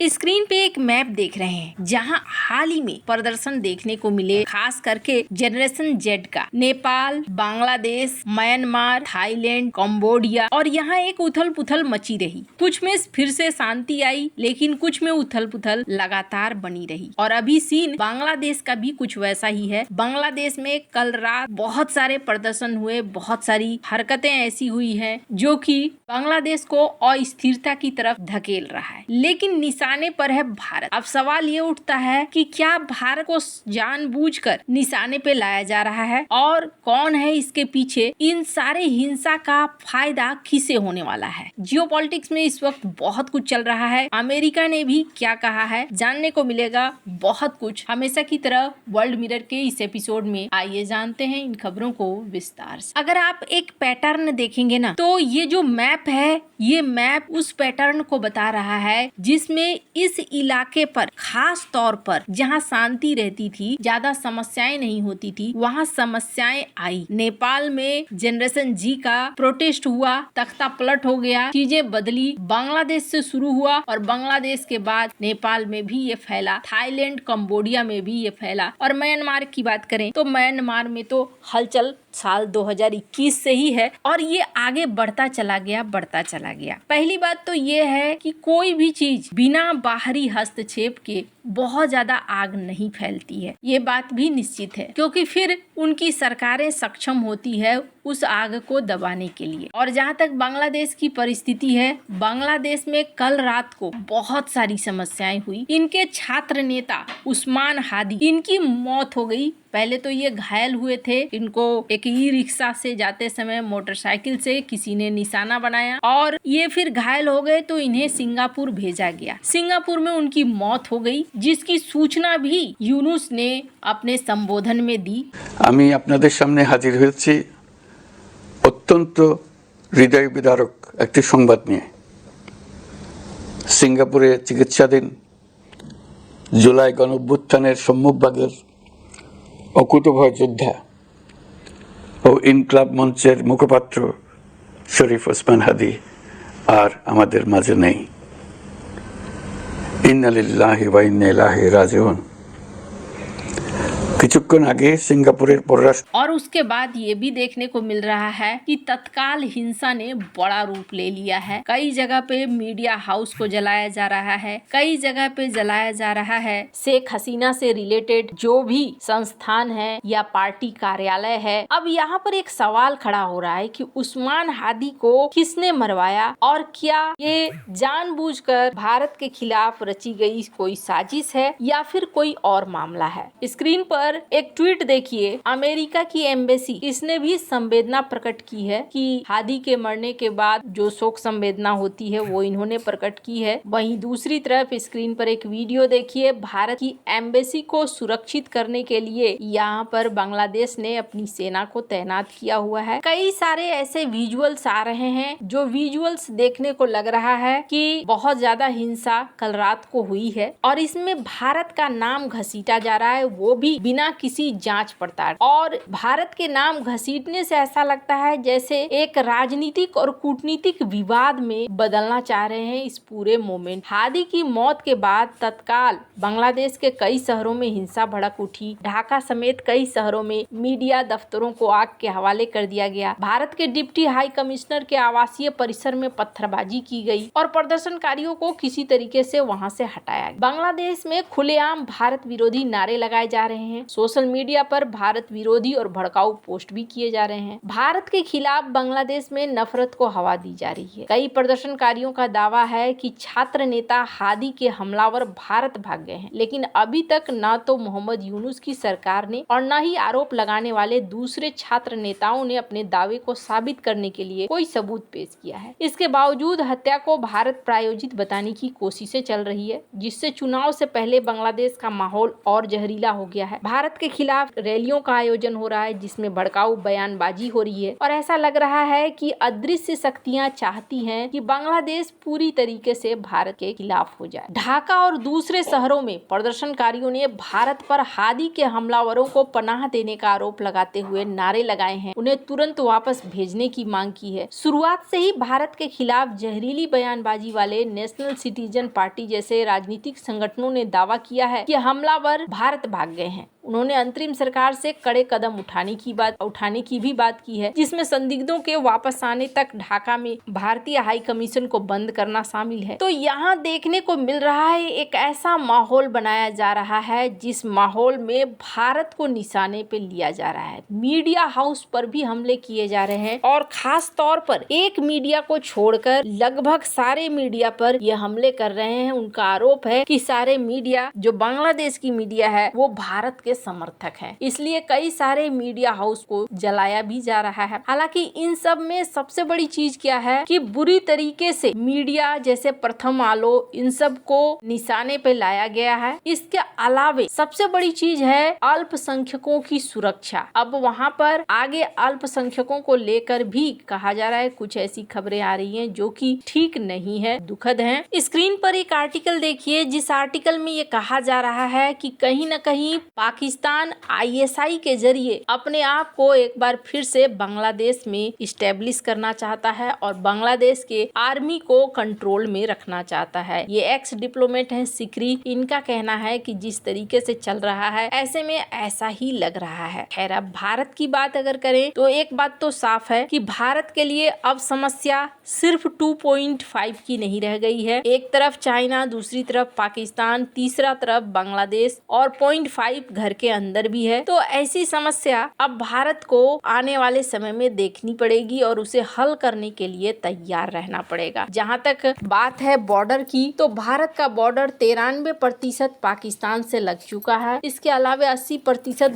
Screen पे एक map देख रहे हैं जहां हाल ही में प्रदर्शन देखने को मिले, खास करके जनरेशन जेड का। Nepal, Bangladesh, Myanmar, Thailand, Cambodia, और यहाँ एक उथल पुथल मची रही। कुछ में फिर से शांति आई, लेकिन कुछ में उथल पुथल लगातार बनी रही। और अभी सीन बांग्लादेश का भी कुछ वैसा ही है। बांग्लादेश में कल रात बहुत सारे प्रदर्शन हुए, बहुत सारी हरकतें ऐसी हुई है जो कि बांग्लादेश को अस्थिरता की तरफ धकेल रहा है। लेकिन निशाने पर है भारत। अब सवाल ये उठता है कि क्या भारत को जानबूझकर निशाने पे लाया जा रहा है, और कौन है इसके पीछे? इन सारे हिंसा का फायदा किसे होने वाला है? जियोपॉलिटिक्स में इस वक्त बहुत कुछ चल रहा है। अमेरिका ने भी क्या कहा है, जानने को मिलेगा बहुत कुछ। हमेशा की तरह वर्ल्ड मिरर के इस एपिसोड में आइए जानते हैं इन खबरों को विस्तार से। अगर आप एक पैटर्न देखेंगे ना, तो ये जो मैप है, ये मैप उस पैटर्न को बता रहा है जिसमें इस इलाके पर, खास तौर पर जहां शांति रहती थी, ज्यादा समस्याएं नहीं होती थी, वहां समस्याएं आई। नेपाल में जनरेशन जी का प्रोटेस्ट हुआ, तख्ता पलट हो गया, चीजें बदली। बांग्लादेश से शुरू हुआ और बांग्लादेश के बाद नेपाल में भी ये फैला, थाईलैंड, कंबोडिया में भी ये फैला। और म्यांमार की बात करें तो म्यांमार में तो हलचल साल 2021 से ही है और ये आगे बढ़ता चला गया। पहली बात तो ये है कि कोई भी चीज बिना बाहरी हस्तक्षेप के बहुत ज्यादा आग नहीं फैलती है, ये बात भी निश्चित है, क्योंकि फिर उनकी सरकारें सक्षम होती है उस आग को दबाने के लिए। और जहाँ तक बांग्लादेश की परिस्थिति है, बांग्लादेश में कल रात को बहुत सारी समस्याएं हुई। इनके छात्र नेता उस्मान हादी, इनकी मौत हो गई। पहले तो ये घायल हुए थे, इनको एक ई रिक्शा से जाते समय मोटरसाइकिल से किसी ने निशाना बनाया और ये फिर घायल हो गए, तो इन्हें सिंगापुर भेजा गया। सिंगापुर में उनकी मौत हो गई, जिसकी सूचना भी यूनुस ने अपने संबोधन में दी। আমি আপনাদের সামনে হাজির হয়েছি অত্যন্ত হৃদয় বিদারক একটি সংবাদ নিয়ে। সিঙ্গাপুরে চিকিৎসাধীন জুলাই গণঅভ্যুত্থানের সম্মুখভাগের অকুতোভয় যোদ্ধা ও ইনকলাব মঞ্চের মুখপাত্র শরীফ ওসমান হাদি আর আমাদের মাঝে নেই। ইন্না লিল্লাহি ওয়া ইন্না ইলাইহি রাজিউন। কিছুক্ষণ আগে সিঙ্গাপুরের পররাষ্ট্র और उसके बाद ये भी देखने को मिल रहा है कि तत्काल हिंसा ने बड़ा रूप ले लिया है। कई जगह पे मीडिया हाउस को जलाया जा रहा है, कई जगह पे जलाया जा रहा है शेख हसीना से रिलेटेड जो भी संस्थान है या पार्टी कार्यालय है। अब यहाँ पर एक सवाल खड़ा हो रहा है कि उस्मान हादी को किसने मरवाया, और क्या ये जानबूझकर भारत के खिलाफ रची गई कोई साजिश है या फिर कोई और मामला है। स्क्रीन पर एक ट्वीट देखिए, अमेरिका की एम्बेसी, इसने भी संवेदना प्रकट की है कि हादी के मरने के बाद जो शोक संवेदना होती है वो इन्होंने प्रकट की है। वहीं दूसरी तरफ स्क्रीन पर एक वीडियो देखिए, भारत की एम्बेसी को सुरक्षित करने के लिए यहाँ पर बांग्लादेश ने अपनी सेना को तैनात किया हुआ है। कई सारे ऐसे विजुअल्स आ रहे हैं जो विजुअल्स देखने को लग रहा है कि बहुत ज्यादा हिंसा कल रात को हुई है और इसमें भारत का नाम घसीटा जा रहा है, वो भी बिना किसी जांच पड़ताल। और भारत के नाम घसीटने से ऐसा लगता है जैसे एक राजनीतिक और कूटनीतिक विवाद में बदलना चाह रहे हैं इस पूरे मोमेंट। हादी की मौत के बाद तत्काल बांग्लादेश के कई शहरों में हिंसा भड़क उठी। ढाका समेत कई शहरों में मीडिया दफ्तरों को आग के हवाले कर दिया गया। भारत के डिप्टी हाई कमिश्नर के आवासीय परिसर में पत्थरबाजी की गई और प्रदर्शनकारियों को किसी तरीके से वहां से हटाया गया। बांग्लादेश में खुलेआम भारत विरोधी नारे लगाए जा रहे हैं। सोशल मीडिया पर भारत विरोधी और भड़काऊ पोस्ट भी किए जा रहे हैं। भारत के खिलाफ बांग्लादेश में नफरत को हवा दी जा रही है। कई प्रदर्शनकारियों का दावा है कि छात्र नेता हादी के हमलावर भारत भाग गए हैं, लेकिन अभी तक न तो मोहम्मद यूनुस की सरकार ने और न ही आरोप लगाने वाले दूसरे छात्र नेताओं ने अपने दावे को साबित करने के लिए कोई सबूत पेश किया है। इसके बावजूद हत्या को भारत प्रायोजित बताने की कोशिशें चल रही है, जिससे चुनाव से पहले बांग्लादेश का माहौल और जहरीला हो गया है। भारत के खिलाफ रैलियों का आयोजन हो रहा है जिसमें भड़काऊ बयानबाजी हो रही है और ऐसा लग रहा है कि अदृश्य शक्तियां चाहती हैं कि बांग्लादेश पूरी तरीके से भारत के खिलाफ हो जाए। ढाका और दूसरे शहरों में प्रदर्शनकारियों ने भारत पर हादी के हमलावरों को पनाह देने का आरोप लगाते हुए नारे लगाए हैं, उन्हें तुरंत वापस भेजने की मांग की है। शुरुआत से ही भारत के खिलाफ जहरीली बयानबाजी वाले नेशनल सिटीजन पार्टी जैसे राजनीतिक संगठनों ने दावा किया है कि हमलावर भारत भाग गए हैं। उन्होंने अंतरिम सरकार से कड़े कदम उठाने की भी बात की है, जिसमें संदिग्धों के वापस आने तक ढाका में भारतीय हाई कमीशन को बंद करना शामिल है। तो यहाँ देखने को मिल रहा है एक ऐसा माहौल बनाया जा रहा है जिस माहौल में भारत को निशाने पे लिया जा रहा है। मीडिया हाउस पर भी हमले किए जा रहे हैं और खास तौर पर एक मीडिया को छोड़कर लगभग सारे मीडिया पर ये हमले कर रहे हैं। उनका आरोप है कि सारे मीडिया जो बांग्लादेश की मीडिया है वो भारत के समर्थक हैं, इसलिए कई सारे मीडिया हाउस को जलाया भी जा रहा है। हालांकि इन सब में सबसे बड़ी चीज क्या है कि बुरी तरीके से मीडिया जैसे प्रथम आलो इन सब को निशाने पे लाया गया है। इसके अलावे सबसे बड़ी चीज है अल्पसंख्यकों की सुरक्षा। अब वहाँ पर आगे अल्पसंख्यकों को लेकर भी कहा जा रहा है, कुछ ऐसी खबरें आ रही हैं जो कि ठीक नहीं है, दुखद है। स्क्रीन पर एक आर्टिकल देखिए जिस आर्टिकल में ये कहा जा रहा है कि कहीं न कहीं पाकिस्तान ISI के जरिए अपने आप को एक बार फिर से बांग्लादेश में इस्टेब्लिश करना चाहता है और बांग्लादेश के आर्मी को कंट्रोल में रखना चाहता है। ये एक्स डिप्लोमेट है सिकरी, इनका कहना है कि जिस तरीके से चल रहा है ऐसे में ऐसा ही लग रहा है। खैर अब भारत की बात अगर करें तो एक बात तो साफ है कि भारत के लिए अब समस्या सिर्फ 2.5 की नहीं रह गई है। एक तरफ चाइना, दूसरी तरफ पाकिस्तान, तीसरा तरफ बांग्लादेश और 0.5 घर के अंदर भी है। तो ऐसी समस्या अब भारत को आने वाले समय में देखनी पड़ेगी और उसे हल करने के लिए तैयार रहना पड़ेगा। जहां तक बात है बॉर्डर की, तो भारत का बॉर्डर 93% पाकिस्तान से लग चुका है। इसके अलावा 80%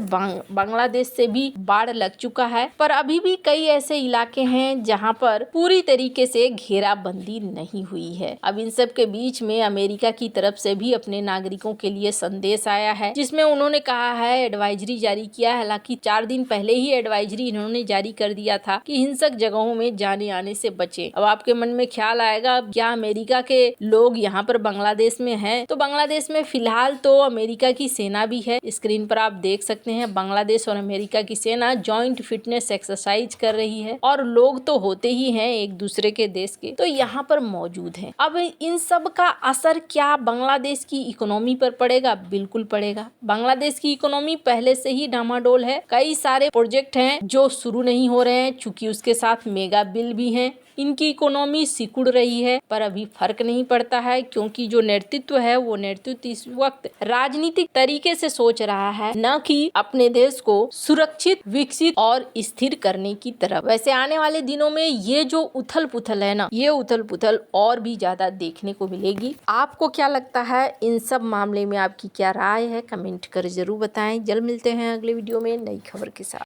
बांग्लादेश से भी बाढ़ लग चुका है। पर अभी भी कई ऐसे इलाके हैं जहां पर पूरी तरीके से घेराबंदी नहीं हुई है। अब इन सब के बीच में अमेरिका की तरफ से भी अपने नागरिकों के लिए संदेश आया है जिसमें उन्होंने कहा है, एडवाइजरी जारी किया है। हालांकि 4 दिन पहले ही एडवाइजरी इन्होंने जारी कर दिया था कि हिंसक जगहों में जाने आने से बचे। अब आपके मन में ख्याल आएगा क्या अमेरिका के लोग यहाँ पर बांग्लादेश में हैं? तो बांग्लादेश में फिलहाल तो अमेरिका की सेना भी है। स्क्रीन पर आप देख सकते हैं बांग्लादेश और अमेरिका की सेना जॉइंट फिटनेस एक्सरसाइज कर रही है और लोग तो होते ही हैं एक दूसरे के देश के, तो यहाँ पर मौजूद हैं। अब इन सब का असर क्या बांग्लादेश की इकोनॉमी पर पड़ेगा? बिल्कुल पड़ेगा। बांग्लादेश की इकोनॉमी पहले से ही डामाडोल है। कई सारे प्रोजेक्ट हैं जो शुरू नहीं हो रहे हैं, चूंकि उसके साथ मेगा बिल भी हैं। इनकी इकोनॉमी सिकुड़ रही है, पर अभी फर्क नहीं पड़ता है क्योंकि जो नेतृत्व है वो नेतृत्व इस वक्त राजनीतिक तरीके से सोच रहा है, न कि अपने देश को सुरक्षित, विकसित और स्थिर करने की तरफ। वैसे आने वाले दिनों में ये जो उथल पुथल है ना, ये उथल पुथल और भी ज्यादा देखने को मिलेगी। आपको क्या लगता है इन सब मामले में? आपकी क्या राय है? कमेंट कर जरूर बताएं। जल्द मिलते हैं अगले वीडियो में नई खबर के साथ।